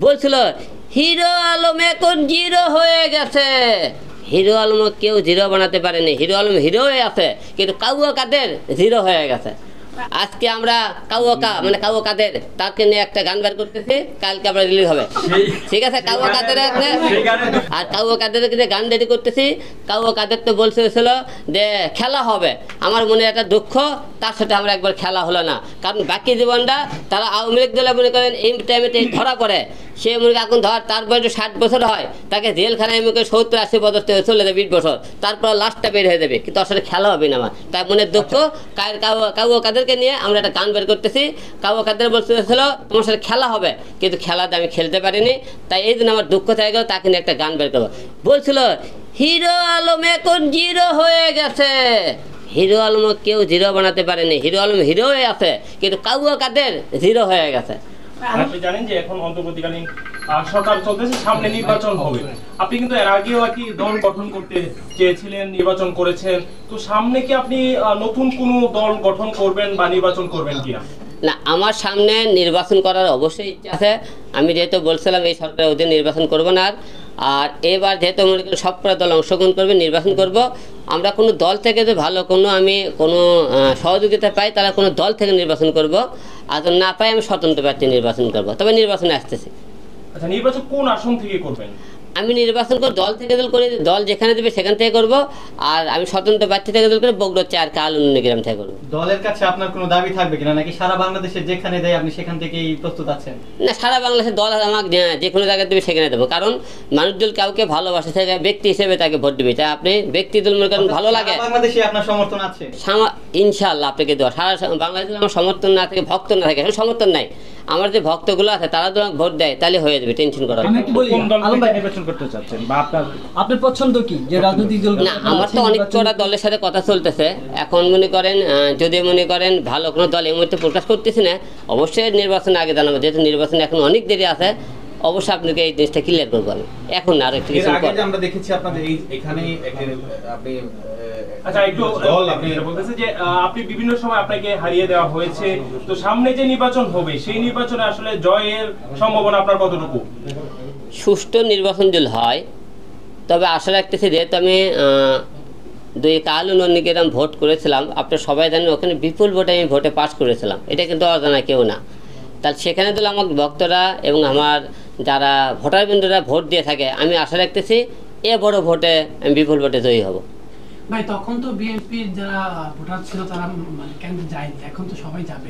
বলছিল হিরো আলম এখন জিরো হয়ে গেছে। হিরো আলম কেউ জিরো বানাতে পারেনি, হিরো আলম হিরো হয়ে আছে, কিন্তু কাউয়া কাদের জিরো হয়ে গেছে। আজকে আমরা কাউয়া কাদের তাকে নিয়ে একটা গান বের করতেছি, কালকে আমরা রিলিজ হবে, ঠিক আছে? কাউয়া কাদের আর কাউয়া কাদের গান রেডি করতেছি। কাউয়া কাদের তো বলছিল যে খেলা হবে, আমার মনে একটা দুঃখ, তার সাথে আমরা একবার খেলা হলো না। কারণ বাকি জীবনটা তারা আওয়ামী লীগ দলে মনে করেন এই টাইমে ধরা পড়ে, সে মনে করেন এখন ধর তার বয়স 60 বছর হয়, তাকে জেলখানায় মনে করেন 70-80 বছর থেকে চলে যাবে, 20 বছর, তারপর লাস্টটা বের হয়ে যাবে, কিন্তু আসলে খেলা হবে না আমার, তাই মনে দুঃখ। কাউয়া কাদেরকে নিয়ে আমরা একটা গান বের করতেছি। কাউয়া কাদের বলছিল তোমার সাথে খেলা হবে, কিন্তু খেলাতে আমি খেলতে পারিনি, তাই এই জন্য আমার দুঃখ থেকে গেল, তাকে নিয়ে একটা গান বের করবো। বলছিল হিরো আলম এখন জিরো হয়ে গেছে। হিরো আলম কেউ জিরো বানাতে পারেনি, হিরো আলম হিরো হয়ে আছে, কিন্তু কাউয়া কাদের জিরো হয়ে গেছে। আপনি জানেন যে এখন অন্তর্বর্তীকালীন সরকার চলতেছে, সামনে নির্বাচন হবে। আপনি কিন্তু এর আগেও কি দল গঠন করতে চেয়েছিলেন, নির্বাচন করেছেন, তো সামনে কি আপনি নতুন কোনো দল গঠন করবেন বা নির্বাচন করবেন কিনা? না, আমার সামনে নির্বাচন করার অবশ্যই ইচ্ছা আছে। আমি যেহেতু বলছিলাম এই সরকারের অধীনে নির্বাচন করবো না, আর এবার যেহেতু মনে করি সব কটা দল অংশগ্রহণ করবে, নির্বাচন করব। আমরা কোনো দল থেকে যে ভালো কোনো সহযোগিতা পাই, তারা কোনো দল থেকে নির্বাচন করব, আর না পাই আমি স্বতন্ত্র প্রার্থী নির্বাচন করব। তবে নির্বাচনে আসতেছি। আচ্ছা, নির্বাচন কোন আসন থেকে করবেন? আমি নির্বাচন করে দল থেকে দল করি, দল যেখানে দেবে সেখান থেকে করব, আর আমি স্বতন্ত্র প্রার্থী থেকে দল করে বগুড়া 4 কালুন্নিগ্রাম থেকে করব। দলের কাছে আপনার কোনো দাবি থাকবে কিনা, নাকি সারা বাংলাদেশে যেখানে দেয় আপনি সেখান থেকেই প্রস্তুত আছেন? না, সারা বাংলাদেশের দল আমাকে যে কোনো জায়গায় দেবে সেখানে দেবো, কারণ মানুষজন কাউকে ভালোবাসে থাকে, ব্যক্তি হিসেবে তাকে ভোট দেবে। তাই আপনি ব্যক্তি দল মনে করেন ভালো লাগে, বাংলাদেশে আপনার সমর্থন আছে ইনশাআল্লাহ আপনাকে দেওয়া। সারা বাংলাদেশে আমার সমর্থন না থাকে, ভক্ত না থাকে, সমর্থন নাই, আমার যে ভক্তগুলো আছে তারা তো ভোট দেয়, তাহলে হয়ে যাবে, টেনশন করা। নির্বাচন করতে চাচ্ছেন বা আপনার পছন্দ কি যে রাজনৈতিক দল? না, আমার তো অনেক কটা দলের সাথে কথা চলতেছে। এখন মনে করেন যদি মনে করেন ভালো কোনো দল এই মুহূর্তে প্রকাশ করতেছি না, অবশ্যই নির্বাচন আগে জানাবো, যেহেতু নির্বাচন এখন অনেক দেরি আছে। অবশ্যই আপনাকে এই জিনিসটা ক্লিয়ার করবো আমি এখন, আর একটু কিছু আমরা দেখেছি আপনাদের এখানে আপনি আচ্ছা একটু আপনি বলতেছে যে আপনি বিভিন্ন সময় আপনাকে হারিয়ে দেওয়া হয়েছে, তো সামনে যে নির্বাচন হবে সেই নির্বাচনে আসলে জয়ের সম্ভাবনা আপনার কতটুকু? সুষ্ঠু নির্বাচন যদি হয়, তবে আশা রাখতেছি, যেহেতু আমি কালুন্নিগ্রাম ভোট করেছিলাম, আপনারা সবাই জানেন ওখানে বিপুল ভোটে আমি ভোটে পাস করেছিলাম, এটা কিন্তু অজানা কেউ না। তাহলে সেখানে তো আমার ভক্তরা এবং আমার যারা ভোটারবৃন্দরা ভোট দিয়ে থাকে, আমি আশা রাখতেছি বড় ভোটে আমি বিপুল ভোটে জয়ী হব। ভাই তখন তো বিএনপির যারা ভোটার ছিল তারা মানে কেন যায়নি, এখন তো সবাই যাবে।